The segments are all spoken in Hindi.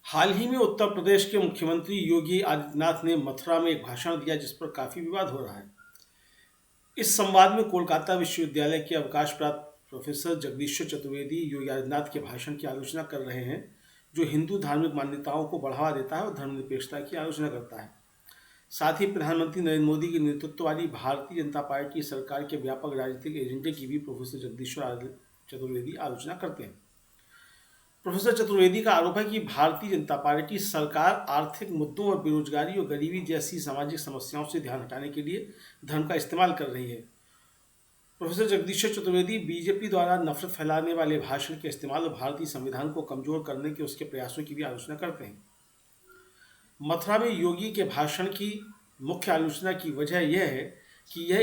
हाल ही में उत्तर प्रदेश के मुख्यमंत्री योगी आदित्यनाथ ने मथुरा में एक भाषण दिया जिस पर काफी विवाद हो रहा है। इस संवाद में कोलकाता विश्वविद्यालय के अवकाश प्राप्त प्रोफेसर जगदीश्वर चतुर्वेदी योगी आदित्यनाथ के भाषण की आलोचना कर रहे हैं, जो हिंदू धार्मिक मान्यताओं को बढ़ावा देता है और धर्मनिरपेक्षता की आलोचना करता है। साथ ही प्रधानमंत्री नरेंद्र मोदी के नेतृत्व वाली भारतीय जनता पार्टी सरकार के व्यापक राजनीतिक एजेंडे की भी प्रोफेसर जगदीश्वर चतुर्वेदी आलोचना करते हैं। प्रोफेसर चतुर्वेदी का आरोप है कि भारतीय जनता पार्टी सरकार आर्थिक मुद्दों और बेरोजगारी और गरीबी जैसी सामाजिक समस्याओं से ध्यान हटाने के लिए धर्म का इस्तेमाल कर रही है। प्रोफेसर जगदीश्वर चतुर्वेदी बीजेपी द्वारा नफरत फैलाने वाले भाषण के इस्तेमाल और भारतीय संविधान को कमजोर करने के उसके प्रयासों की भी आलोचना करते हैं। मथुरा में योगी के भाषण की मुख्य आलोचना की वजह यह है कि यह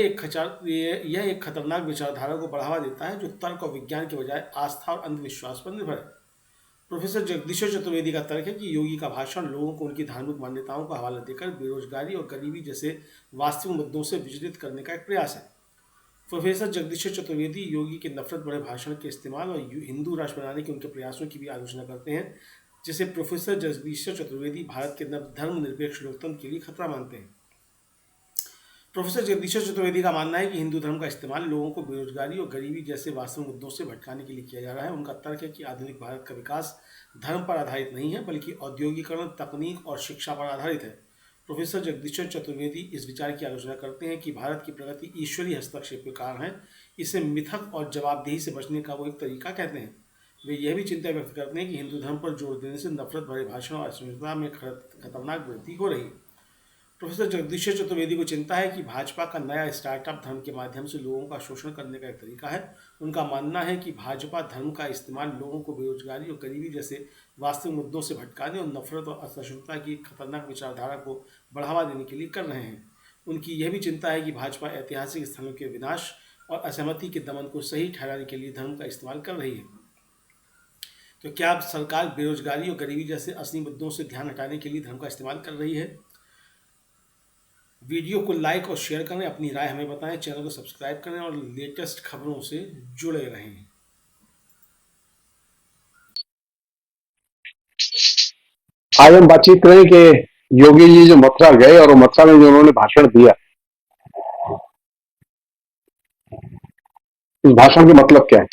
एक खतरनाक विचारधारा को बढ़ावा देता है जो तर्क और विज्ञान के बजाय आस्था और अंधविश्वास पर निर्भर है। प्रोफेसर जगदीश्वर चतुर्वेदी का तर्क है कि योगी का भाषण लोगों को उनकी धार्मिक मान्यताओं का हवाला देकर बेरोजगारी और गरीबी जैसे वास्तविक मुद्दों से विचलित करने का एक प्रयास है। प्रोफेसर जगदीश्वर चतुर्वेदी योगी के नफरत भरे भाषण के इस्तेमाल और हिंदू राष्ट्र बनाने के उनके प्रयासों की भी आलोचना करते हैं, जिसे प्रोफेसर जगदीश्वर चतुर्वेदी भारत के धर्मनिरपेक्ष लोकतंत्र के लिए खतरा मानते हैं। प्रोफेसर जगदीश्वर चतुर्वेदी का मानना है कि हिंदू धर्म का इस्तेमाल लोगों को बेरोजगारी और गरीबी जैसे वास्तविक मुद्दों से भटकाने के लिए किया जा रहा है। उनका तर्क है कि आधुनिक भारत का विकास धर्म पर आधारित नहीं है, बल्कि औद्योगिकरण, तकनीक और शिक्षा पर आधारित है। प्रोफेसर जगदीश्वर चतुर्वेदी इस विचार की आलोचना करते हैं कि भारत की प्रगति ईश्वरीय हस्तक्षेप के कारण है। इसे मिथक और जवाबदेही से बचने का वो एक तरीका कहते हैं। वे यह भी चिंता व्यक्त करते हैं कि हिंदू धर्म पर जोर देने से नफरत भरे भाषण और असहिष्णुता में खतरनाक वृद्धि हो रही है। प्रोफेसर जगदीश्वर चतुर्वेदी को चिंता है कि भाजपा का नया स्टार्टअप धर्म के माध्यम से लोगों का शोषण करने का एक तरीका है। उनका मानना है कि भाजपा धर्म का इस्तेमाल लोगों को बेरोजगारी और गरीबी जैसे वास्तविक मुद्दों से भटकाने और नफरत और असहिष्णुता की खतरनाक विचारधारा को बढ़ावा देने के लिए कर रहे हैं। उनकी यह भी चिंता है कि भाजपा ऐतिहासिक स्थलों के विनाश और असहमति के दमन को सही ठहराने के लिए धर्म का इस्तेमाल कर रही है। तो क्या सरकार बेरोजगारी और गरीबी जैसे असली मुद्दों से ध्यान हटाने के लिए धर्म का इस्तेमाल कर रही है? वीडियो को लाइक और शेयर करें, अपनी राय हमें बताएं, चैनल को सब्सक्राइब करें और लेटेस्ट खबरों से जुड़े रहें। आज हम बातचीत करें कि योगी जी जो मथुरा गए और मथुरा में जो उन्होंने भाषण दिया, इस भाषण के मतलब क्या है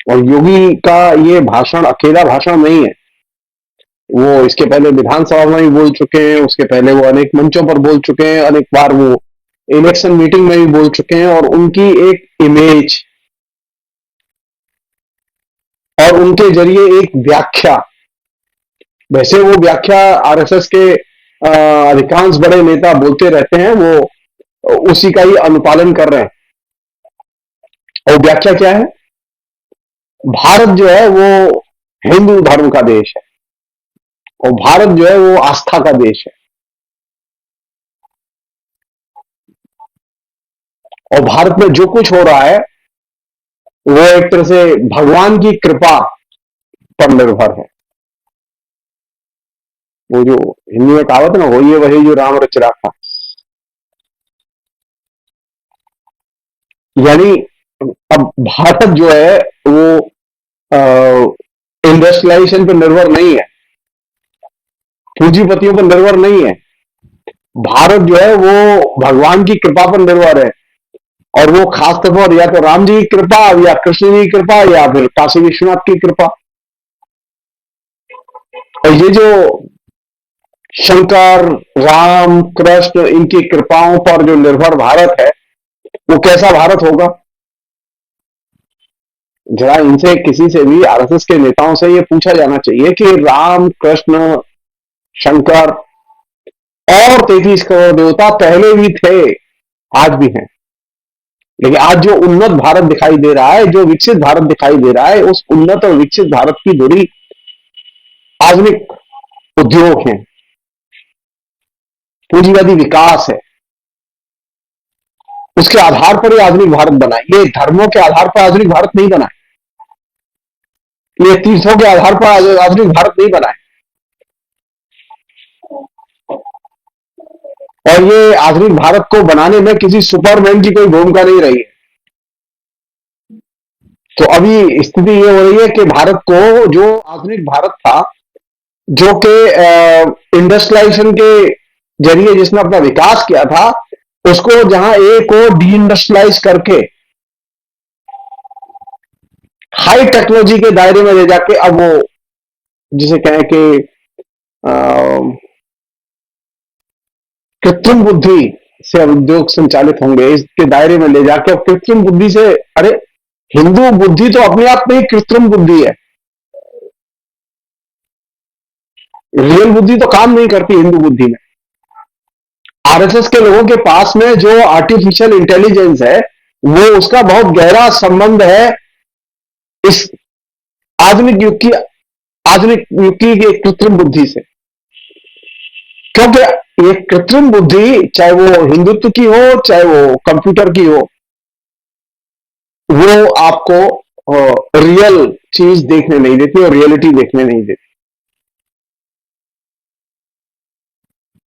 और योगी का ये भाषण अकेला भाषण नहीं है। वो इसके पहले विधानसभा में भी बोल चुके हैं, उसके पहले वो अनेक मंचों पर बोल चुके हैं, अनेक बार वो इलेक्शन मीटिंग में भी बोल चुके हैं और उनकी एक इमेज और उनके जरिए एक व्याख्या, वैसे वो व्याख्या आरएसएस के अधिकांश बड़े नेता बोलते रहते हैं, वो उसी का ही अनुपालन कर रहे हैं। और व्याख्या क्या है? भारत जो है वो हिंदू धर्म का देश है और भारत जो है वो आस्था का देश है और भारत में जो कुछ हो रहा है वो एक तरह से भगवान की कृपा पर निर्भर है। वो जो हिंदी में कहावत है ना, होइए वही जो राम रच राखा, यानी अब भारत जो है वो इंडस्ट्रियलाइजेशन पर निर्भर नहीं है, पूंजीपतियों पर निर्भर नहीं है। भारत जो है वो भगवान की कृपा पर निर्भर है और वो खासतौर पर या तो राम जी की कृपा या कृष्ण जी की कृपा या फिर काशी विश्वनाथ की कृपा। और ये जो शंकर, राम, कृष्ण, इनकी कृपाओं पर जो निर्भर भारत है, वो कैसा भारत होगा? जरा इनसे, किसी से भी, आरएसएस के नेताओं से ये पूछा जाना चाहिए कि राम, कृष्ण, शंकर और 33 करोड़ देवता पहले भी थे, आज भी हैं, लेकिन आज जो उन्नत भारत दिखाई दे रहा है, जो विकसित भारत दिखाई दे रहा है, उस उन्नत और विकसित भारत की धुरी आधुनिक उद्योग है, पूंजीवादी विकास है, उसके आधार पर यह आधुनिक भारत बना। ये धर्मों के आधार पर आधुनिक भारत नहीं बना, ये तीर्थों के आधार पर आधुनिक भारत नहीं बना है। और ये आधुनिक भारत को बनाने में किसी सुपरमैन की कोई भूमिका नहीं रही है। तो अभी स्थिति ये हो रही है कि भारत को, जो आधुनिक भारत था, जो कि इंडस्ट्रियलाइजेशन के जरिए जिसने अपना विकास किया था, उसको जहां एक को डी इंडस्ट्रियलाइज करके हाई टेक्नोलॉजी के दायरे में ले जाके अब वो, जिसे कहें कि अ, कृत्रिम बुद्धि से अब उद्योग संचालित होंगे, इसके दायरे में ले जाके अब कृत्रिम बुद्धि से, अरे हिंदू बुद्धि तो अपने आप में ही कृत्रिम बुद्धि है। रियल बुद्धि तो काम नहीं करती हिंदू बुद्धि में। आरएसएस के लोगों के पास में जो आर्टिफिशियल इंटेलिजेंस है, वो उसका बहुत गहरा संबंध है इस आधुनिक युग की आधुनिक युग की एक कृत्रिम बुद्धि से। क्योंकि ये कृत्रिम बुद्धि, चाहे वो हिंदुत्व की हो चाहे वो कंप्यूटर की हो, वो आपको रियल चीज देखने नहीं देती और रियलिटी देखने नहीं देती।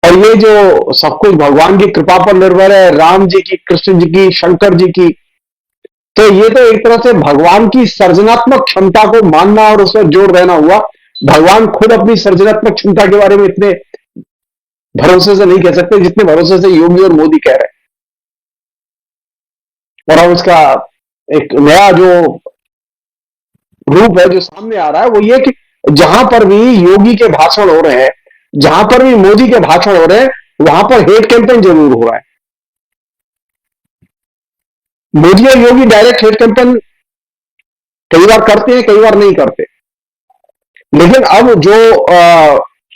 और ये जो सब कुछ भगवान की कृपा पर निर्भर है, राम जी की, कृष्ण जी की, शंकर जी की, तो ये तो एक तरह से भगवान की सृजनात्मक क्षमता को मानना और उसमें जोड़ रहना हुआ। भगवान खुद अपनी सृजनात्मक क्षमता के बारे में इतने भरोसे से नहीं कह सकते जितने भरोसे से योगी और मोदी कह रहे हैं। और अब इसका एक नया जो रूप है जो सामने आ रहा है, वो ये कि जहां पर भी योगी के भाषण हो रहे हैं, जहां पर भी मोदी के भाषण हो रहे हैं, वहां पर हेट कैंपेन जरूर हो रहा है। मोदी और योगी डायरेक्ट हेट कैंपेन कई बार करते हैं, कई बार नहीं करते। लेकिन अब जो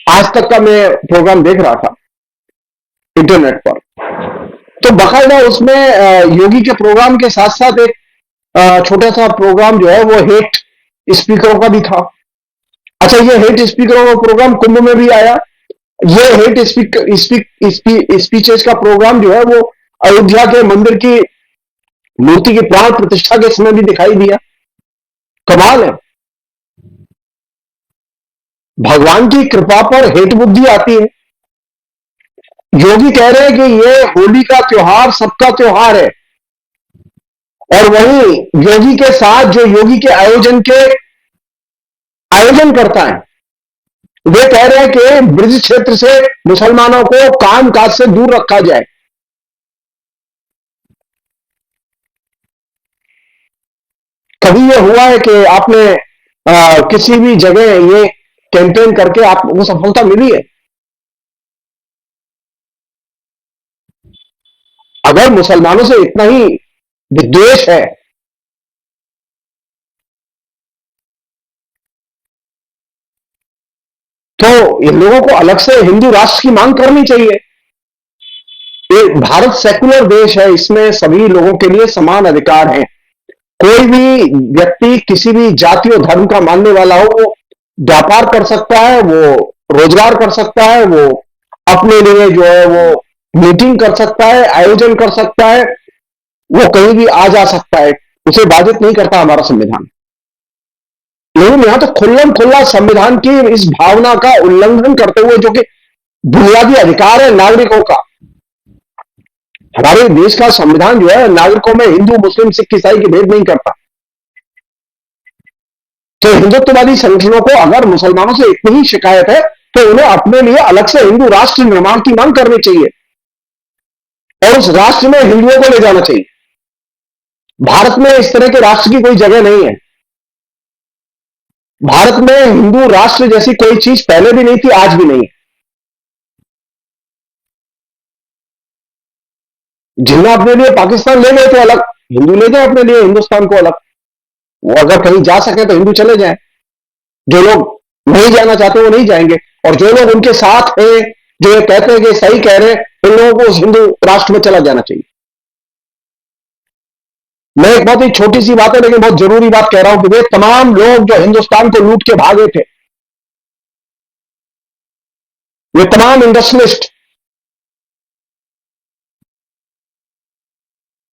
आज तक का मैं प्रोग्राम देख रहा था इंटरनेट पर, तो बाकायदा उसमें योगी के प्रोग्राम के साथ साथ एक छोटा सा प्रोग्राम जो है वो हेट स्पीकरों का भी था। अच्छा, ये हेट स्पीकरों का प्रोग्राम कुंभ में भी आया। ये हेट स्पीचेस का प्रोग्राम जो है वो अयोध्या के मंदिर की मूर्ति की प्राण प्रतिष्ठा के समय भी दिखाई दिया। कमाल है, भगवान की कृपा पर हेट बुद्धि आती है। योगी कह रहे हैं कि ये होली का त्योहार सबका त्योहार है, और वहीं योगी के साथ जो योगी के आयोजन करता है, वे कह रहे हैं कि ब्रज क्षेत्र से मुसलमानों को काम काज से दूर रखा जाए। कभी यह हुआ है कि आपने किसी भी जगह ये कैंपेन करके आपको सफलता मिली है? अगर मुसलमानों से इतना ही विद्वेष है, तो इन लोगों को अलग से हिंदू राष्ट्र की मांग करनी चाहिए। ये भारत सेकुलर देश है, इसमें सभी लोगों के लिए समान अधिकार हैं। कोई भी व्यक्ति किसी भी जाति और धर्म का मानने वाला हो, वो व्यापार कर सकता है, वो रोजगार कर सकता है, वो अपने लिए जो है वो मीटिंग कर सकता है, आयोजन कर सकता है, वो कहीं भी आ जा सकता है। उसे बाधित नहीं करता हमारा संविधान। लेकिन यहां तो खुल्लम खुल्ला संविधान की इस भावना का उल्लंघन करते हुए, जो कि बुनियादी अधिकार है नागरिकों का, हमारे देश का संविधान जो है नागरिकों में हिंदू, मुस्लिम, सिख, ईसाई के भेद नहीं करता। तो हिंदुत्ववादी संगठनों को अगर मुसलमानों से इतनी ही शिकायत है, तो उन्हें अपने लिए अलग से हिंदू राष्ट्र निर्माण की मांग करनी चाहिए और उस राष्ट्र में हिंदुओं को ले जाना चाहिए। भारत में इस तरह के राष्ट्र की कोई जगह नहीं है। भारत में हिंदू राष्ट्र जैसी कोई चीज पहले भी नहीं थी, आज भी नहीं है। जिन्हें अपने लिए पाकिस्तान ले गए थे अलग, हिंदू ले गए अपने लिए हिंदुस्तान को अलग। वो अगर कहीं जा सके तो हिंदू चले जाएं। जो लोग नहीं जाना चाहते वो नहीं जाएंगे, और जो लोग उनके साथ हैं, जो ये कहते हैं कि सही कह रहे हैं, उन लोगों को उस हिंदू राष्ट्र में चला जाना चाहिए। मैं एक बहुत ही छोटी सी बात है लेकिन बहुत जरूरी बात कह रहा हूं कि वे तमाम लोग जो हिंदुस्तान को लूट के भागे थे, वे तमाम इंडस्ट्रियलिस्ट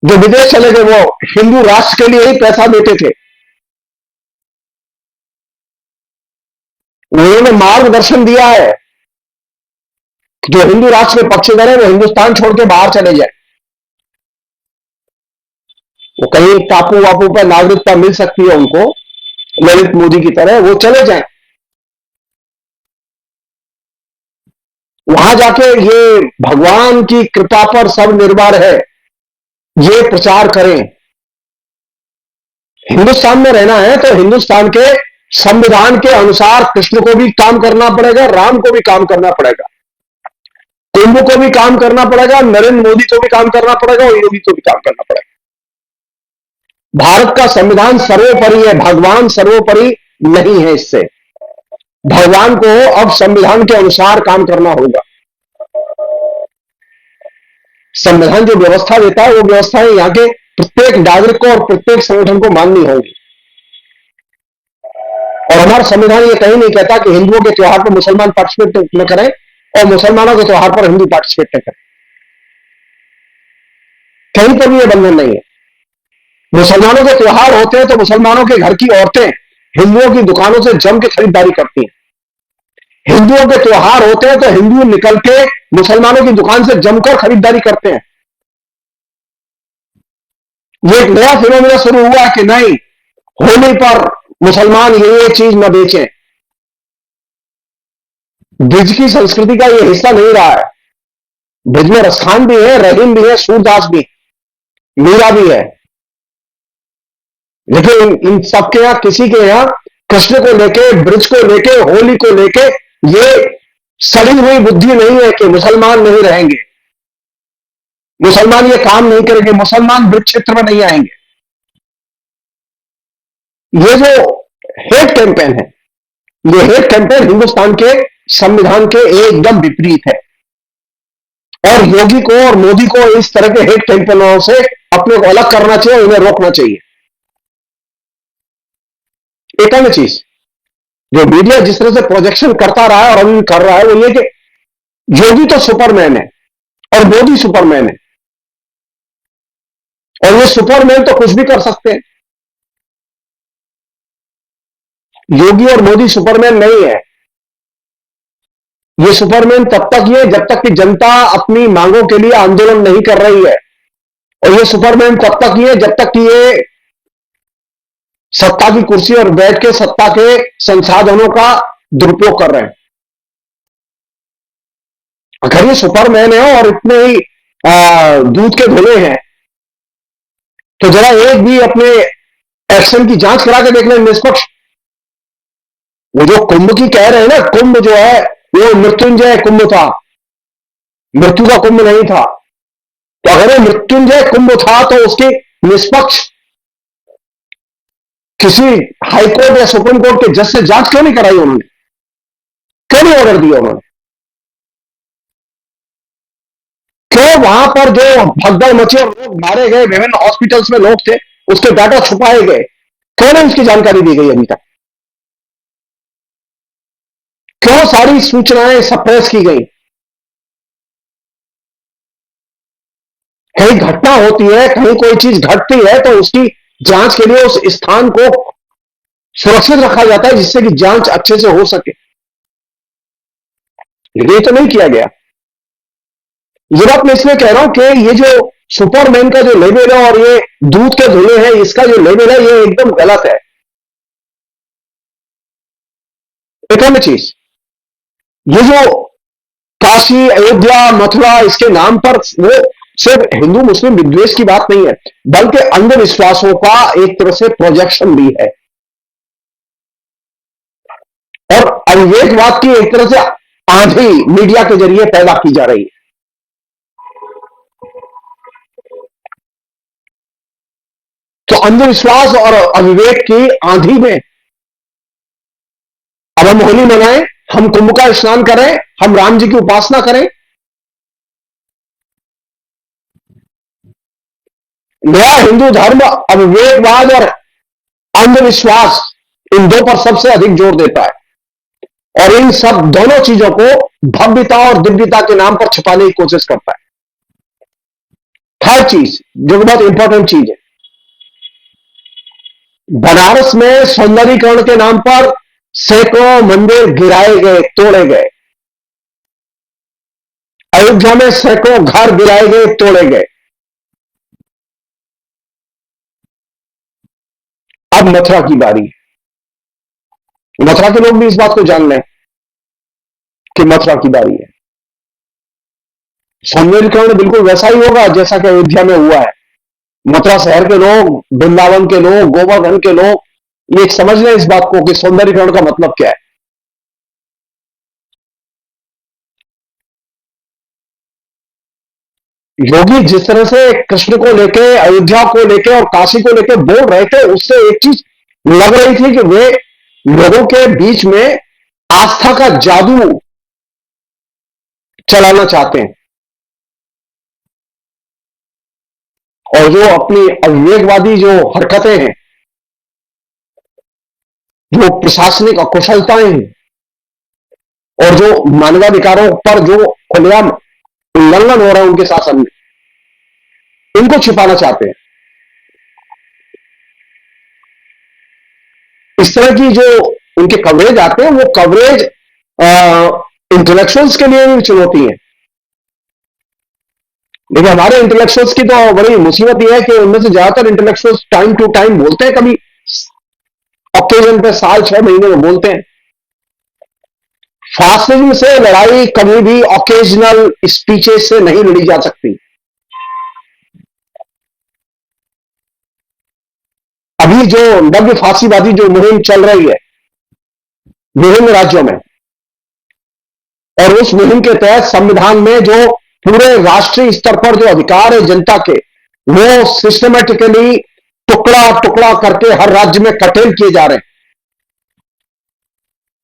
जो विदेश चले गए, वो हिंदू राष्ट्र के लिए ही पैसा देते थे। उन्होंने मार्गदर्शन दिया है कि जो हिंदू राष्ट्र के पक्षधर है वो हिंदुस्तान छोड़ के बाहर चले जाए। वो कहीं टापू वापू पर नागरिकता मिल सकती है उनको, ललित मोदी की तरह, वो चले जाएं, वहां जाके ये भगवान की कृपा पर सब निर्भर है, ये प्रचार करें। हिंदुस्तान में रहना है तो हिंदुस्तान के संविधान के अनुसार कृष्ण को भी काम करना पड़ेगा, राम को भी काम करना पड़ेगा, कुंभ को भी काम करना पड़ेगा, नरेंद्र मोदी को भी काम करना पड़ेगा और योगी को भी काम करना पड़ेगा। भारत का संविधान सर्वोपरि है, भगवान सर्वोपरि नहीं है। इससे भगवान को अब संविधान के अनुसार काम करना होगा। संविधान जो व्यवस्था देता है वो व्यवस्थाएं यहां के प्रत्येक नागरिक को और प्रत्येक संगठन को माननी होगी। और हमारा संविधान ये कहीं नहीं कहता कि हिंदुओं के त्योहार पर मुसलमान पार्टिसिपेट न करें और मुसलमानों के त्योहार पर हिंदू पार्टिसिपेट न करें। कहीं पर भी यह बंधन नहीं है। मुसलमानों के त्योहार होते हैं तो मुसलमानों के घर की औरतें हिंदुओं की दुकानों से जम के खरीदारी करती हैं। हिंदुओं के त्योहार होते हैं तो हिंदू निकल के मुसलमानों की दुकान से जमकर खरीदारी करते हैं। ये एक नया फिनोमिना शुरू हुआ कि नहीं, होली पर मुसलमान ये चीज न बेचें। ब्रिज की संस्कृति का ये हिस्सा नहीं रहा है। ब्रिज में रसखान भी है, रहीम भी है, सूरदास भी, मीरा भी है, लेकिन इन सबके यहां, किसी के यहां कृष्ण को लेके, ब्रिज को लेके, होली को लेके ये सड़ी हुई बुद्धि नहीं है कि मुसलमान नहीं रहेंगे, मुसलमान ये काम नहीं करेंगे, मुसलमान ब्रिज क्षेत्र में नहीं आएंगे। ये जो हेट कैंपेन है, ये हेट कैंपेन हिंदुस्तान के संविधान के एकदम विपरीत है। और योगी को और मोदी को इस तरह के हेट कैंपेनों से अपने को अलग करना चाहिए, उन्हें रोकना चाहिए। एक अन्य चीज जो मीडिया जिस तरह से प्रोजेक्शन करता रहा है और अभी कर रहा है वो ये कि योगी तो सुपरमैन है और मोदी सुपरमैन है, और ये सुपरमैन तो कुछ भी कर सकते हैं। योगी और मोदी सुपरमैन नहीं है। ये सुपरमैन तब तक ही है जब तक कि जनता अपनी मांगों के लिए आंदोलन नहीं कर रही है, और ये सुपरमैन तब तक ही है जब तक कि ये सत्ता की कुर्सी और बैठ के सत्ता के संसाधनों का दुरुपयोग कर रहे हैं। अगर ये सुपरमैन है और इतने ही दूध के धुले हैं तो जरा एक भी अपने एक्शन की जांच करा के देख लें निष्पक्ष। वो जो कुंभ की कह रहे हैं ना, कुंभ जो है वो मृत्युंजय कुंभ था, मृत्यु का कुंभ नहीं था। तो अगर वो मृत्युंजय कुंभ था तो उसकी निष्पक्ष किसी हाईकोर्ट या सुप्रीम कोर्ट के जज से जांच क्यों नहीं कराई उन्होंने? क्यों नहीं ऑर्डर दिया उन्होंने? क्यों वहां पर जो भगदड़ मची और लोग मारे गए, विभिन्न हॉस्पिटल्स में लोग थे, उसके डाटा छुपाए गए, क्यों नहीं उसकी जानकारी दी गई अभी तक? क्यों सारी सूचनाएं सप्रेस की गई? कहीं घटना होती है, कहीं कोई चीज घटती है तो उसकी जांच के लिए उस स्थान को सुरक्षित रखा जाता है जिससे कि जांच अच्छे से हो सके, लेकिन ये तो नहीं किया गया। ये बात मैं इसलिए कह रहा हूं कि ये जो सुपरमैन का जो लेवल है और ये दूध के धुले हैं इसका जो लेवल है ये एकदम गलत है। एक अन्य चीज, ये जो काशी, अयोध्या, मथुरा, इसके नाम पर वो सिर्फ हिंदू मुस्लिम विद्वेष की बात नहीं है, बल्कि अंधविश्वासों का एक तरह से प्रोजेक्शन भी है और अविवेकवाद की एक तरह से आंधी मीडिया के जरिए पैदा की जा रही है। तो अंधविश्वास और अविवेक की आंधी में अब हम होली मनाएं, हम कुंभ का स्नान करें, हम राम जी की उपासना करें। नया हिंदू धर्म अविवेकवाद और अंधविश्वास इन दो पर सबसे अधिक जोर देता है और इन सब दोनों चीजों को भव्यता और दिव्यता के नाम पर छुपाने की कोशिश करता है। थर्ड चीज जो बहुत इंपॉर्टेंट चीज है, बनारस में सौंदर्यीकरण के नाम पर सैकड़ों मंदिर गिराए गए, तोड़े गए। अयोध्या में सैकड़ों घर गिराए गए, तोड़े गए। अब मथुरा की बारी है। मथुरा के लोग भी इस बात को जान लें कि मथुरा की बारी है। सौंदर्यीकरण बिल्कुल वैसा ही होगा जैसा कि अयोध्या में हुआ है। मथुरा शहर के लोग, वृंदावन के लोग, गोवर्धन के लोग ये समझ लें इस बात को कि सौंदर्यीकरण का मतलब क्या है। योगी जिस तरह से कृष्ण को लेके, अयोध्या को लेके और काशी को लेके बोल रहे थे, उससे एक चीज लग रही थी कि वे लोगों के बीच में आस्था का जादू चलाना चाहते हैं, और जो अपनी अविवेकवादी जो हरकतें हैं, जो प्रशासनिक अकुशलताएं हैं, और जो मानवाधिकारों पर जो खुलेआम उल्लंघन हो रहा है उनके शासन में, इनको छिपाना चाहते हैं। इस तरह की जो उनके कवरेज आते हैं, वो कवरेज इंटेलेक्चुअल्स के लिए भी चुनौती है। लेकिन हमारे इंटेलेक्चुअल्स की तो बड़ी मुसीबत यह है कि उनमें से ज्यादातर इंटेलेक्चुअल्स टाइम टू टाइम बोलते हैं, कभी ऑकेजन पे साल 6 महीने में बोलते हैं। फासिज्म से लड़ाई कभी भी ऑकेजनल स्पीचेस से नहीं लड़ी जा सकती। अभी जो नव्य फांसीवादी जो मुहिम चल रही है विभिन्न राज्यों में, और उस मुहिम के तहत संविधान में जो पूरे राष्ट्रीय स्तर पर जो अधिकार है जनता के, वो सिस्टमेटिकली टुकड़ा टुकड़ा करके हर राज्य में कटेल किए जा रहे हैं।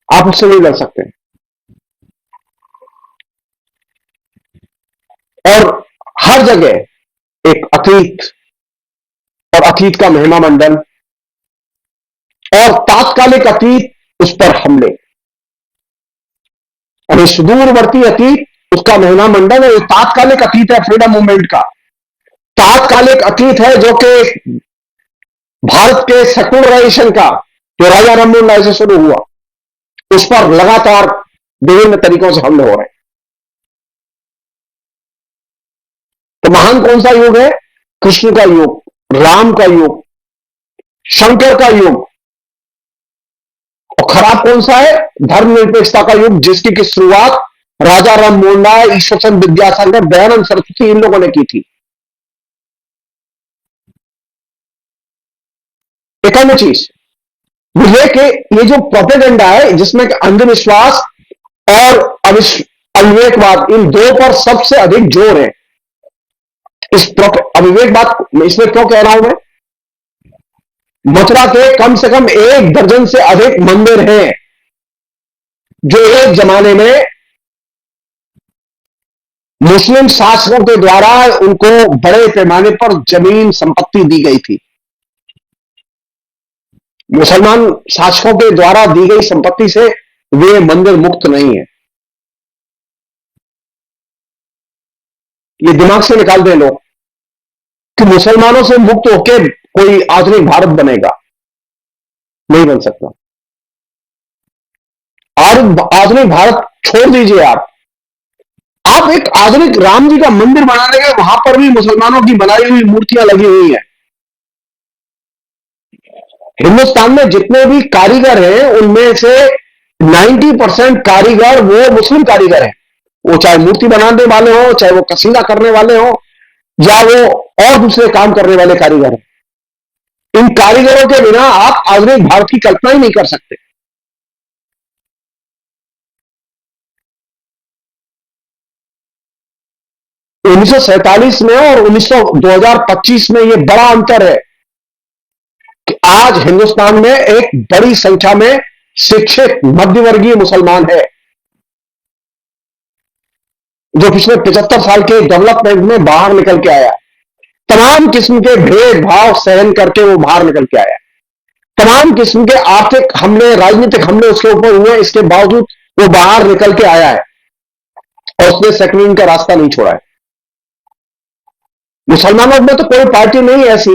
आप उससे नहीं लड़ सकते। और हर जगह एक अतीत और अतीत का महिमा मंडन और तात्कालिक अतीत, उस पर हमले, अरे सुदूरवर्ती अतीत उसका महिमा मंडन है। ये तात्कालिक अतीत है फ्रीडम मूवमेंट का, तात्कालिक अतीत है जो कि भारत के सेकुलराइजेशन का, जो राजा राममोहन राय से शुरू हुआ, उस पर लगातार विभिन्न तरीकों से हमले हो रहे हैं। तो महान कौन सा युग है? कृष्ण का युग, राम का युग, शंकर का युग। और खराब कौन सा है? धर्मनिरपेक्षता का युग, जिसकी की शुरुआत राजा राममोहन राय, ईश्वरचंद्र विद्यासागर, दयानंद सरस्वती, इन लोगों ने की थी। एक अन्य चीज ये कि ये जो प्रोपेगेंडा है, जिसमें अंधविश्वास और अविवेकवाद, इन दो पर सबसे अधिक जोर है। इस अविवेकवाद इसमें क्यों कह रहा हूं मैं? मथुरा के कम से कम 1 दर्जन से अधिक मंदिर हैं जो एक जमाने में मुस्लिम शासकों के द्वारा उनको बड़े पैमाने पर जमीन संपत्ति दी गई थी। मुसलमान शासकों के द्वारा दी गई संपत्ति से वे मंदिर मुक्त नहीं है। ये दिमाग से निकाल दें लोग कि मुसलमानों से मुक्त होकर कोई आधुनिक भारत बनेगा, नहीं बन सकता। आधुनिक भारत छोड़ दीजिए, आप एक आधुनिक राम जी का मंदिर बना लेंगे, वहां पर भी मुसलमानों की बनाई हुई मूर्तियां लगी हुई हैं। हिंदुस्तान में जितने भी कारीगर हैं उनमें से 90% कारीगर वो मुस्लिम कारीगर हैं। वो चाहे मूर्ति बनाने वाले हो, चाहे वो कसीदा करने वाले हो, या वो और दूसरे काम करने वाले कारीगर हैं। इन कारीगरों के बिना आप आधुनिक भारत की कल्पना ही नहीं कर सकते। उन्नीस सौ 1947 में और 2025 में यह बड़ा अंतर है कि आज हिंदुस्तान में एक बड़ी संख्या में शिक्षित मध्यवर्गीय मुसलमान है, जो पिछले 75 साल के डेवलपमेंट में बाहर निकल के आया। तमाम किस्म के भेदभाव सहन करके वो बाहर निकल के आया। तमाम किस्म के आर्थिक हमले, राजनीतिक हमले उसके ऊपर हुए, इसके बावजूद वो बाहर निकल के आया है और उसने सेक्युलरिज्म का रास्ता नहीं छोड़ा है। मुसलमानों में तो कोई पार्टी नहीं ऐसी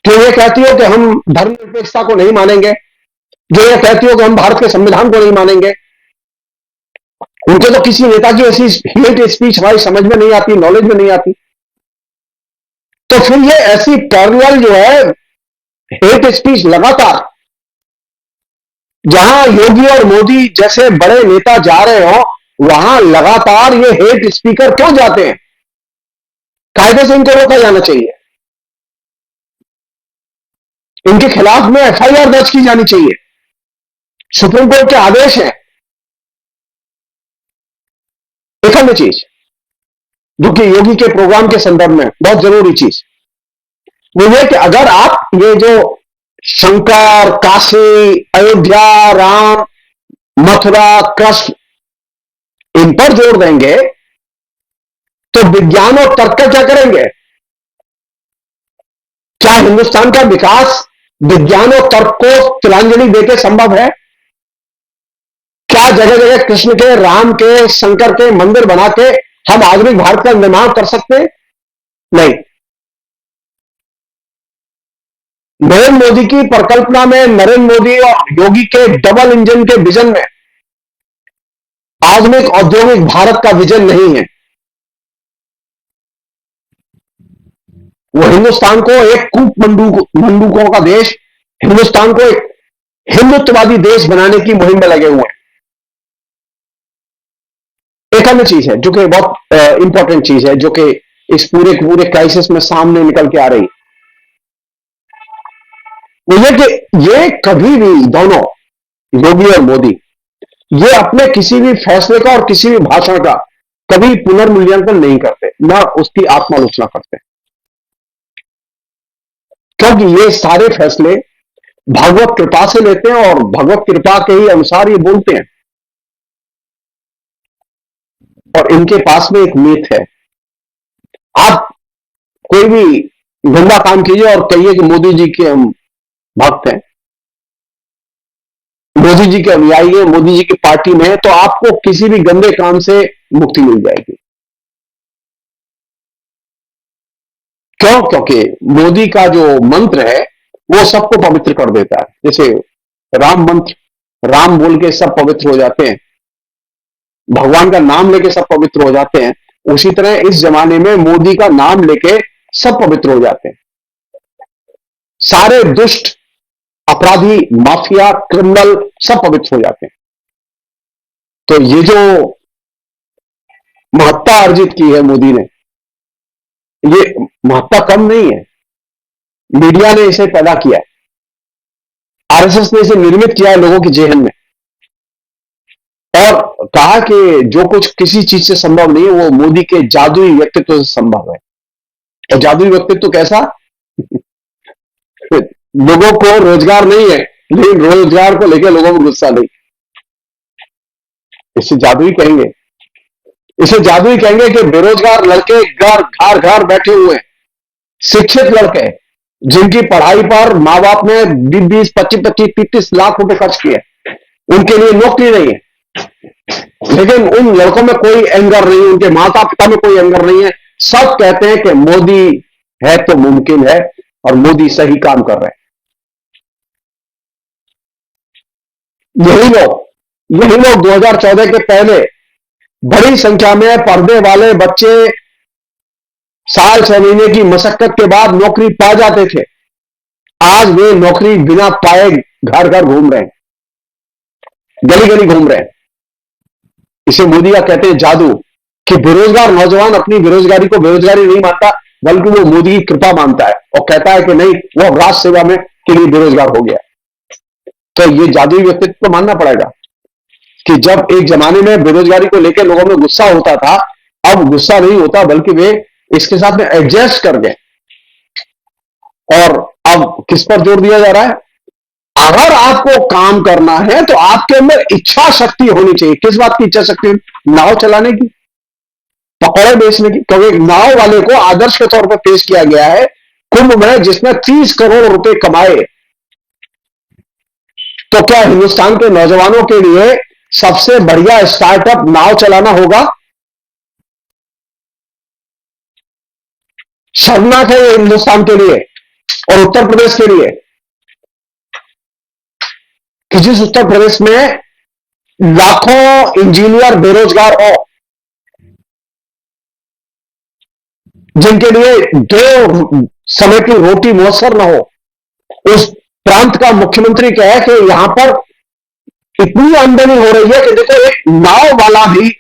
जो ये कहती हो कि हम धर्मनिरपेक्षता को नहीं मानेंगे, जो ये कहती हो कि हम भारत के संविधान को नहीं मानेंगे। उनके तो किसी नेता की ऐसी हेट स्पीच हमारी समझ में नहीं आती, नॉलेज में नहीं आती। तो फिर ये ऐसी पैरेलल जो है हेट स्पीच लगातार, जहां योगी और मोदी जैसे बड़े नेता जा रहे हो, वहां लगातार ये हेट स्पीकर क्यों जाते हैं? कायदे से इनको रोका जाना चाहिए, इनके खिलाफ में एफआईआर दर्ज की जानी चाहिए। सुप्रीम कोर्ट के आदेश हैं। एक अन्य चीज जो कि योगी के प्रोग्राम के संदर्भ में बहुत जरूरी चीज, वो ये कि अगर आप ये जो शंकर, काशी, अयोध्या, राम, मथुरा, कृष्ण, इन पर जोर देंगे तो विज्ञान और तर्क का क्या करेंगे? क्या हिंदुस्तान का विकास विज्ञान और तर्क को तिलांजलि देकर संभव है? क्या जगह जगह कृष्ण के, राम के, शंकर के मंदिर बना के हम आधुनिक भारत का निर्माण कर सकते हैं? नहीं। नरेंद्र मोदी की परिकल्पना में, नरेंद्र मोदी और योगी के डबल इंजन के विजन में आधुनिक औद्योगिक भारत का विजन नहीं है। वो हिंदुस्तान को एक कूप मंडूकों का देश, हिंदुस्तान को एक हिंदुत्ववादी देश बनाने की मुहिम में लगे हुए हैं। एक अन्य चीज है जो कि बहुत इंपॉर्टेंट चीज है, जो कि इस पूरे क्राइसिस में सामने निकल के आ रही, वो ये कि ये कभी भी दोनों, योगी और मोदी, ये अपने किसी भी फैसले का और किसी भी भाषण का कभी पुनर्मूल्यांकन नहीं करते, ना उसकी आत्मालोचना करते, क्योंकि ये सारे फैसले भगवत कृपा से लेते हैं और भगवत कृपा के ही अनुसार ये बोलते हैं। और इनके पास में एक मीथ है, आप कोई भी गंदा काम कीजिए और कहिए कि मोदी जी के हम भक्त हैं, मोदी जी के अनुयायी है, मोदी जी की पार्टी में है, तो आपको किसी भी गंदे काम से मुक्ति मिल जाएगी। क्यों? क्योंकि मोदी का जो मंत्र है वो सबको पवित्र कर देता है। जैसे राम मंत्र, राम बोल के सब पवित्र हो जाते हैं, भगवान का नाम लेके सब पवित्र हो जाते हैं, उसी तरह इस जमाने में मोदी का नाम लेके सब पवित्र हो जाते हैं। सारे दुष्ट, अपराधी, माफिया, क्रिमिनल सब पवित्र हो जाते हैं। तो ये जो महत्ता अर्जित की है मोदी ने, ये महत्ता कम नहीं है, मीडिया ने इसे पैदा किया है, आरएसएस ने इसे निर्मित किया है लोगों की जेहन में, और कहा कि जो कुछ किसी चीज से संभव नहीं है वो मोदी के जादुई व्यक्तित्व से संभव है। और जादुई व्यक्तित्व कैसा? लोगों को रोजगार नहीं है, लेकिन रोजगार को लेकर लोगों में गुस्सा नहीं, इसे जादुई कहेंगे। इसे जादुई कहेंगे कि बेरोजगार लड़के घर घर बैठे हुए हैं, शिक्षित लड़के जिनकी पढ़ाई पर मां बाप ने 20 25 25 30 लाख रुपए खर्च किए, उनके लिए नौकरी नहीं है, लेकिन उन लड़कों में कोई एंगर नहीं, उनके माता पिता में कोई एंगर नहीं है। सब कहते हैं कि मोदी है तो मुमकिन है और मोदी सही काम कर रहे हैं। यही लोग 2014 के पहले बड़ी संख्या में पर्दे वाले बच्चे साल 6 महीने की मशक्कत के बाद नौकरी पा जाते थे, आज वे नौकरी बिना पाए घर घर घूम रहे हैं, गली गली घूम रहे हैं। इसे मोदी का कहते हैं जादू, कि बेरोजगार नौजवान अपनी बेरोजगारी को बेरोजगारी नहीं मानता, बल्कि वो मोदी की कृपा मानता है और कहता है कि नहीं, वो अब राष्ट्र सेवा में के लिए बेरोजगार हो गया। तो ये जादुई व्यक्तित्व तो मानना पड़ेगा कि जब एक जमाने में बेरोजगारी को लेकर लोगों में गुस्सा होता था, अब गुस्सा नहीं होता, बल्कि वे इसके साथ में एडजस्ट कर गए। और अब किस पर जोर दिया जा रहा है? अगर आपको काम करना है तो आपके अंदर इच्छा शक्ति होनी चाहिए। किस बात की इच्छा शक्ति? नाव चलाने की, पकौड़े बेचने की। क्योंकि नाव वाले को आदर्श के तौर पर पेश किया गया है कुंभ में, जिसने 30 करोड़ रुपए कमाए। तो क्या हिंदुस्तान के नौजवानों के लिए सबसे बढ़िया स्टार्टअप नाव चलाना होगा? शर्मनाक है ये हिंदुस्तान के लिए और उत्तर प्रदेश के लिए कि जिस उत्तर प्रदेश में लाखों इंजीनियर बेरोजगार हो, जिनके लिए 2 समय की रोटी मुयस्सर न हो, उस प्रांत का मुख्यमंत्री क्या है कि यहां पर इतनी आमदनी हो रही है कि देखो, एक नाव वाला भी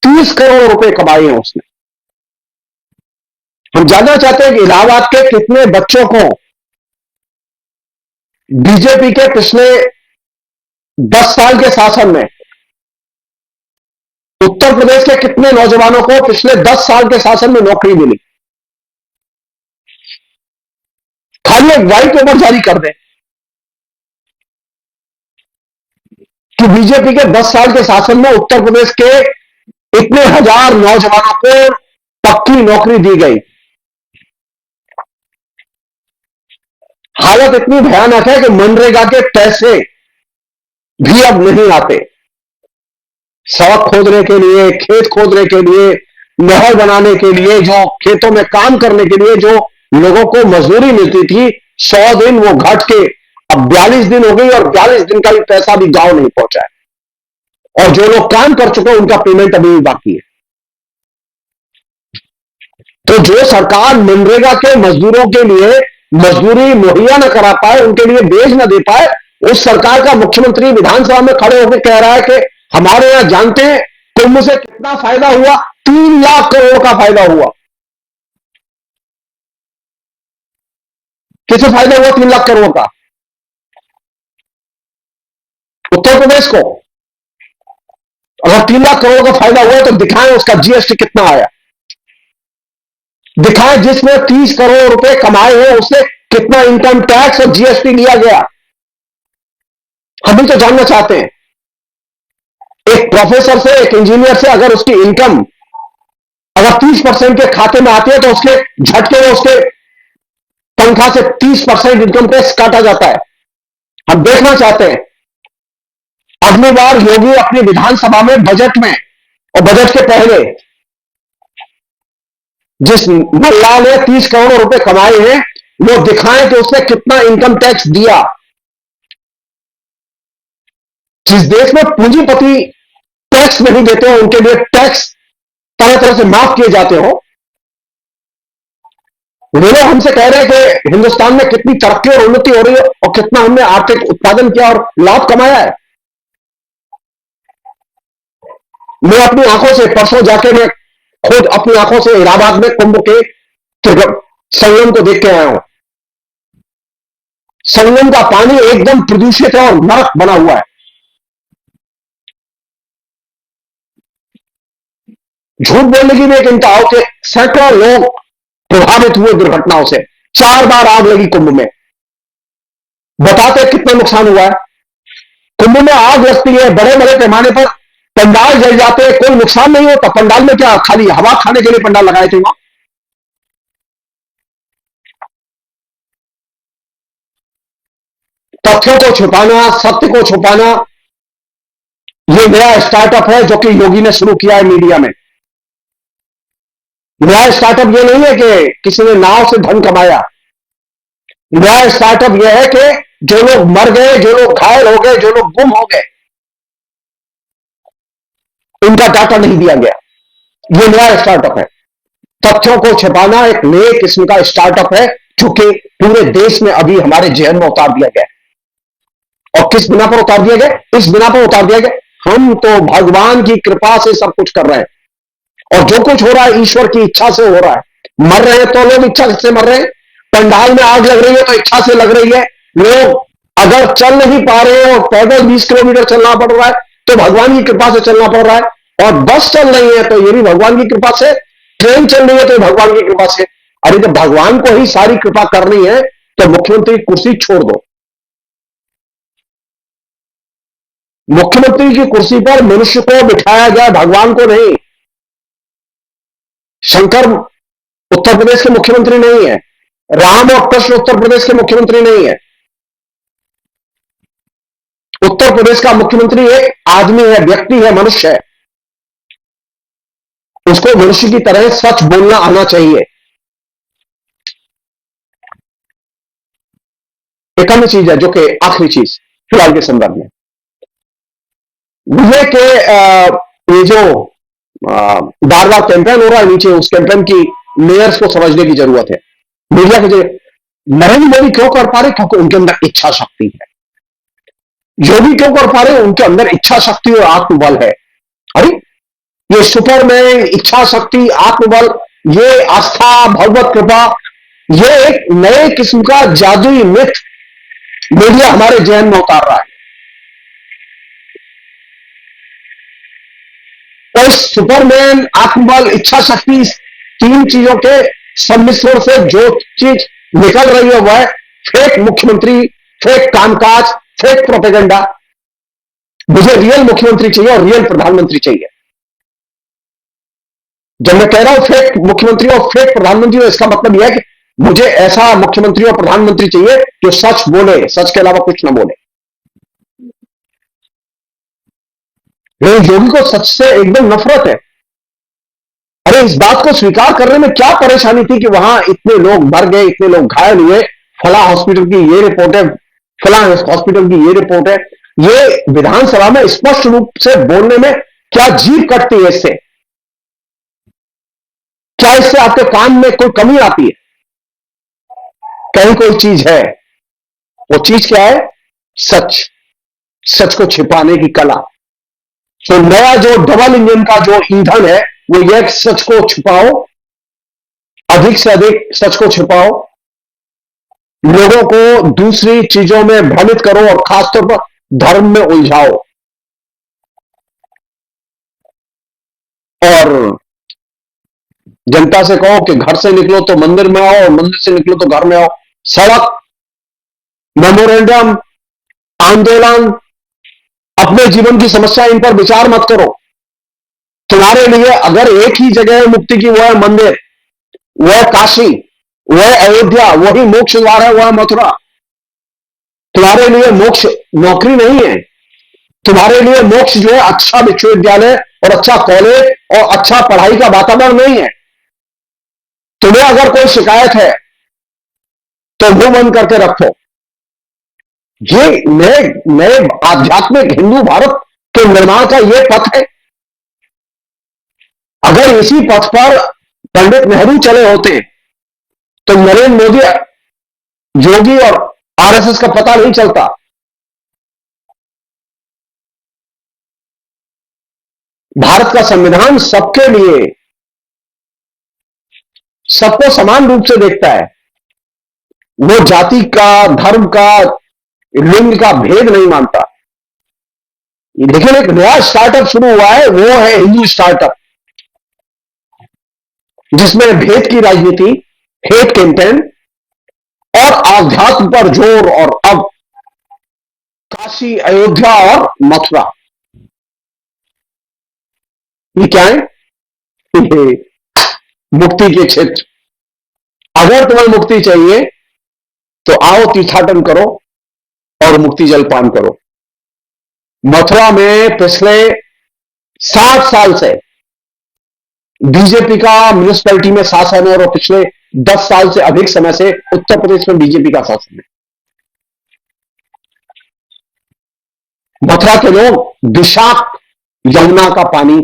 30 करोड़ रुपए कमाए हैं उसने। हम जानना चाहते हैं कि इलाहाबाद के कितने बच्चों को बीजेपी के पिछले 10 साल के शासन में, उत्तर प्रदेश के कितने नौजवानों को पिछले 10 साल के शासन में नौकरी मिली। खाली एक व्हाइट पेपर जारी कर दें कि बीजेपी के 10 साल के शासन में उत्तर प्रदेश के इतने हजार नौजवानों को पक्की नौकरी दी गई। हालत इतनी भयानक है कि मनरेगा के पैसे भी अब नहीं आते। सड़क खोदने के लिए, खेत खोदने के लिए, नहर बनाने के लिए, जो खेतों में काम करने के लिए जो लोगों को मजदूरी मिलती थी 100 दिन, वो घट के अब 42 दिन हो गई और 42 दिन का भी पैसा भी गांव नहीं पहुंचा है। और जो लोग काम कर चुके हैं उनका पेमेंट अभी भी बाकी है। तो जो सरकार मनरेगा के मजदूरों के लिए मजदूरी मुहैया न करा पाए, उनके लिए बेज न दे पाए, उस सरकार का मुख्यमंत्री विधानसभा में खड़े होकर कह रहा है कि हमारे यहां जानते हैं कुंभ से कितना फायदा हुआ? 3 लाख करोड़ का फायदा हुआ। किसे फायदा हुआ 3 लाख करोड़ का? उत्तर प्रदेश को। अगर 3 लाख करोड़ का फायदा हुआ तो दिखाएं उसका जीएसटी कितना आया, दिखाएं जिसने 30 करोड़ रुपए कमाए हैं उससे कितना इनकम टैक्स और जीएसटी लिया गया। हम भी तो जानना चाहते हैं। एक प्रोफेसर से, एक इंजीनियर से अगर उसकी इनकम अगर 30% के खाते में आती है तो उसके झटके में उसके तनख्वाह से 30% इनकम टैक्स काटा जाता है। हम देखना चाहते हैं अगली बार योगी अपनी विधानसभा में बजट में और बजट के पहले जिस महिला ने 30 करोड़ रुपए कमाए हैं वो दिखाएं कि उसने कितना इनकम टैक्स दिया। जिस देश में पूंजीपति टैक्स नहीं देते हो, उनके लिए टैक्स तरह तरह से माफ किए जाते हो। वो लोग हमसे कह रहे हैं कि हिंदुस्तान में कितनी तरक्की और उन्नति हो रही है और कितना हमने आर्थिक उत्पादन किया और लाभ कमाया है। मैं अपनी आंखों से परसों जाके मैं खुद अपनी आंखों से इलाहाबाद में कुंभ के संगम को देख के आया हूं। संगम का पानी एकदम प्रदूषित है और नरक बना हुआ है। झूठ बोलने की भी एक इंतहा हो कि सैकड़ों लोग प्रभावित हुए दुर्घटनाओं से। 4 बार आग लगी कुंभ में। बताते कितना नुकसान हुआ है। कुंभ में आग लगती है, बड़े बड़े पैमाने पर पंडाल जल जाते हैं, कोई नुकसान नहीं होता। पंडाल में क्या खाली हवा खाने के लिए पंडाल लगाए थे वहां। तथ्यों को छुपाना, सत्य को छुपाना, यह नया स्टार्टअप है जो कि योगी ने शुरू किया है मीडिया में। नया स्टार्टअप यह नहीं है कि किसी ने नाव से धन कमाया। नया स्टार्टअप यह है कि जो लोग मर गए, जो लोग घायल हो गए, जो लोग गुम हो गए, उनका डाटा नहीं दिया गया। यह नया स्टार्टअप है। तथ्यों को छिपाना एक नए किस्म का स्टार्टअप है जो कि पूरे देश में अभी हमारे जेहन में उतार दिया गया। और किस बिना पर उतार दिया गया? इस बिना पर उतार दिया गया हम तो भगवान की कृपा से सब कुछ कर रहे हैं और जो कुछ हो रहा है ईश्वर की इच्छा से हो रहा है। मर रहे हैं तो लोग इच्छा से मर रहे हैं। पंडाल में आग लग रही है तो इच्छा से लग रही है। लोग अगर चल नहीं पा रहे हैं और पैदल 20 किलोमीटर चलना पड़ रहा है तो भगवान की कृपा से चलना पड़ रहा है। और बस चल रही है तो ये भी भगवान की कृपा से, ट्रेन चल रही है तो भगवान की कृपा से। अरे जब भगवान को ही सारी कृपा करनी है तो मुख्यमंत्री की कुर्सी छोड़ दो। मुख्यमंत्री की कुर्सी पर मनुष्य को बिठाया गया, भगवान को नहीं। शंकर उत्तर प्रदेश के मुख्यमंत्री नहीं है, राम और कृष्ण उत्तर प्रदेश के मुख्यमंत्री नहीं है। उत्तर प्रदेश का मुख्यमंत्री एक आदमी है, व्यक्ति है, मनुष्य है। उसको मनुष्य की तरह सच बोलना आना चाहिए। एक अन्य चीज है जो कि आखिरी चीज फिलहाल के संदर्भ में ये कि ये जो बार बार कैंपेन हो रहा है नीचे, उस कैंपेन की लेयर्स को समझने की जरूरत है। मीडिया के नरेंद्र मोदी क्यों कर पा रहे? क्योंकि उनके अंदर इच्छा शक्ति है। योगी क्यों कर पा रहे? उनके अंदर इच्छा शक्ति और आत्मबल है। अरे ये सुपरमैन, इच्छा शक्ति, आत्मबल, ये आस्था, भगवत कृपा, ये एक नए किस्म का जादुई मिथ मीडिया हमारे जहन में उतार रहा है। और इस सुपरमैन, आत्मबल, इच्छा शक्ति, इस तीन चीजों के सम्मिश्रण से जो चीज निकल रही है वह फेक मुख्यमंत्री, फेक कामकाज, फेक प्रोपेगेंडा। मुझे रियल मुख्यमंत्री चाहिए और रियल प्रधानमंत्री चाहिए। जब मैं कह रहा हूं फेक मुख्यमंत्री और फेक प्रधानमंत्री, तो इसका मतलब यह है कि मुझे ऐसा मुख्यमंत्री और प्रधानमंत्री चाहिए जो सच बोले, सच के अलावा कुछ ना बोले। योगी को सच से एकदम नफरत है। अरे इस बात को स्वीकार करने में क्या परेशानी थी कि वहां इतने लोग मर गए, इतने लोग घायल हुए, फला हॉस्पिटल की ये रिपोर्ट है, फला हॉस्पिटल की ये रिपोर्ट है। ये विधानसभा में स्पष्ट रूप से बोलने में क्या जीभ कटती है इससे? क्या इससे आपके कान में कोई कमी आती है? कहीं कोई चीज है, वो चीज क्या है? सच। सच को छिपाने की कला। तो नया जो डबल इंजन का जो ईंधन है वो यह सच को छिपाओ, अधिक से अधिक सच को छिपाओ, लोगों को दूसरी चीजों में भ्रमित करो और खासतौर पर धर्म में उलझाओ। और जनता से कहो कि घर से निकलो तो मंदिर में आओ और मंदिर से निकलो तो घर में आओ। सड़क, मेमोरेंडम, आंदोलन, अपने जीवन की समस्या, इन पर विचार मत करो। तुम्हारे लिए अगर एक ही जगह है मुक्ति की, वह है मंदिर, वह है काशी, वह है अयोध्या, वही मोक्ष द्वार है, वह मथुरा। तुम्हारे लिए मोक्ष नौकरी नहीं है। तुम्हारे लिए मोक्ष जो है अच्छा विश्वविद्यालय और अच्छा कॉलेज और अच्छा पढ़ाई का वातावरण नहीं है। तुम्हें अगर कोई शिकायत है तो मुंह बंद करके रखो। ये नए नए आध्यात्मिक हिंदू भारत के निर्माण का यह पथ है। अगर इसी पथ पर पंडित नेहरू चले होते तो नरेंद्र मोदी, योगी और आरएसएस का पता नहीं चलता। भारत का संविधान सबके लिए, सबको समान रूप से देखता है। वो जाति का, धर्म का, लिंग का भेद नहीं मानता। लेकिन एक नया स्टार्टअप शुरू हुआ है, वो है हिंदू स्टार्टअप, जिसमें भेद की राजनीति, हेट कैंपेन और आध्यात्म पर जोर, और अब काशी, अयोध्या और मथुरा। ये क्या है? ये मुक्ति के क्षेत्र। अगर तुम्हें मुक्ति चाहिए तो आओ तीर्थाटन करो और मुक्ति जलपान करो। मथुरा में पिछले 60 साल से बीजेपी का म्यूनिसिपैलिटी में शासन है और पिछले 10 साल से अधिक समय से उत्तर प्रदेश में बीजेपी का शासन है। मथुरा के लोग विषाक्त यमुना का पानी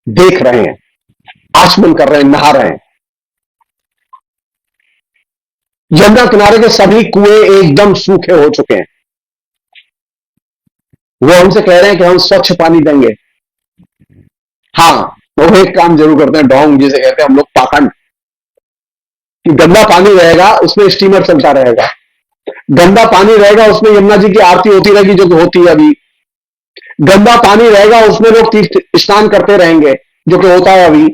देख रहे हैं, आचमन कर रहे हैं, नहा रहे हैं। यमुना किनारे के सभी कुएं एकदम सूखे हो चुके हैं। वो हमसे कह रहे हैं कि हम स्वच्छ पानी देंगे। हाँ, वो एक काम जरूर करते हैं, डोंग जिसे कहते हैं हम लोग, पाखंड, कि गंदा पानी रहेगा उसमें स्टीमर चलता रहेगा, गंदा पानी रहेगा उसमें यमुना जी की आरती होती रहेगी जो कि होती है अभी, गंदा पानी रहेगा उसमें लोग तीर्थ स्नान करते रहेंगे जो कि होता है अभी।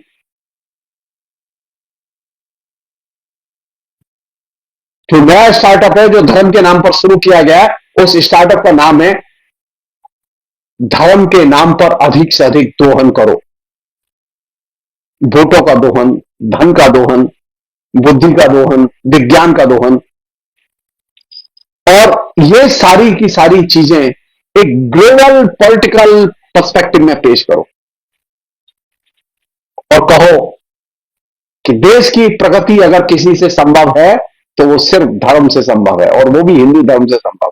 तो नया स्टार्टअप है जो धर्म के नाम पर शुरू किया गया है। उस स्टार्टअप का नाम है धर्म के नाम पर अधिक से अधिक दोहन करो। वोटों का दोहन, धन का दोहन, बुद्धि का दोहन, विज्ञान का दोहन, और ये सारी की सारी चीजें एक ग्लोबल पॉलिटिकल पर्सपेक्टिव में पेश करो और कहो कि देश की प्रगति अगर किसी से संभव है तो वो सिर्फ धर्म से संभव है, और वो भी हिंदू धर्म से संभव।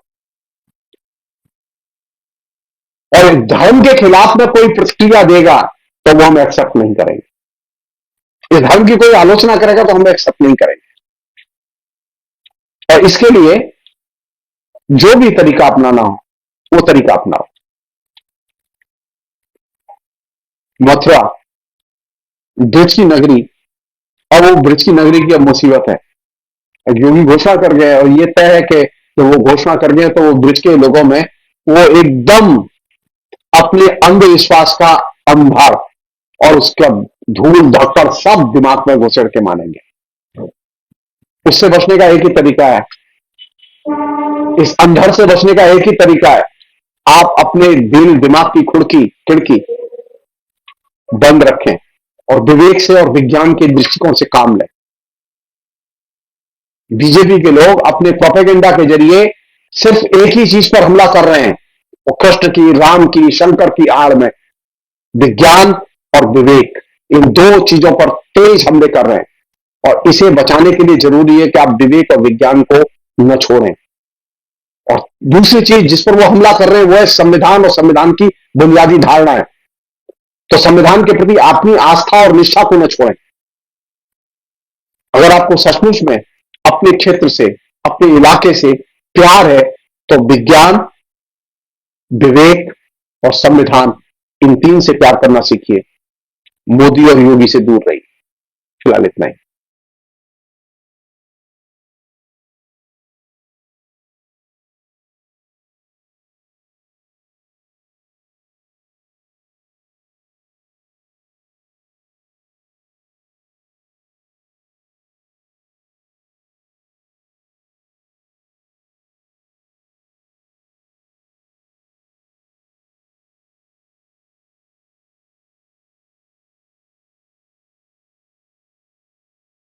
और धर्म के खिलाफ में कोई प्रतिक्रिया देगा तो वो हम एक्सेप्ट नहीं करेंगे। इस धर्म की कोई आलोचना करेगा तो हम एक्सेप्ट नहीं करेंगे। और इसके लिए जो भी तरीका अपनाना हो वो तरीका अपनाओ। मथुरा ब्रज की नगरी, अब वो ब्रज की नगरी की अब मुसीबत है। योगी घोषणा कर गए और ये तय है कि जब वो घोषणा कर गए तो वो ब्रज के लोगों में वो एकदम अपने अंधविश्वास का अंधार और उसका धूल धक्कड़ सब दिमाग में घुसेड़ के मानेंगे। उससे बचने का एक ही तरीका है, इस अंधर से बचने का एक ही तरीका है, आप अपने दिल दिमाग की खिड़की बंद रखें और विवेक से और विज्ञान के दृष्टिकोण से काम लें। बीजेपी के लोग अपने प्रोपेगेंडा के जरिए सिर्फ एक ही चीज पर हमला कर रहे हैं, वो कृष्ण की, राम की, शंकर की आड़ में विज्ञान और विवेक, इन दो चीजों पर तेज हमले कर रहे हैं। और इसे बचाने के लिए जरूरी है कि आप विवेक और विज्ञान को न छोड़ें। और दूसरी चीज जिस पर वो हमला कर रहे हैं वो है संविधान और संविधान की बुनियादी धारणाएं। तो संविधान के प्रति अपनी आस्था और निष्ठा को न छोड़ें। अगर आपको सचमुच में अपने क्षेत्र से, अपने इलाके से प्यार है तो विज्ञान, विवेक और संविधान, इन तीन से प्यार करना सीखिए। मोदी और योगी से दूर रहिए। फिलहाल इतना ही।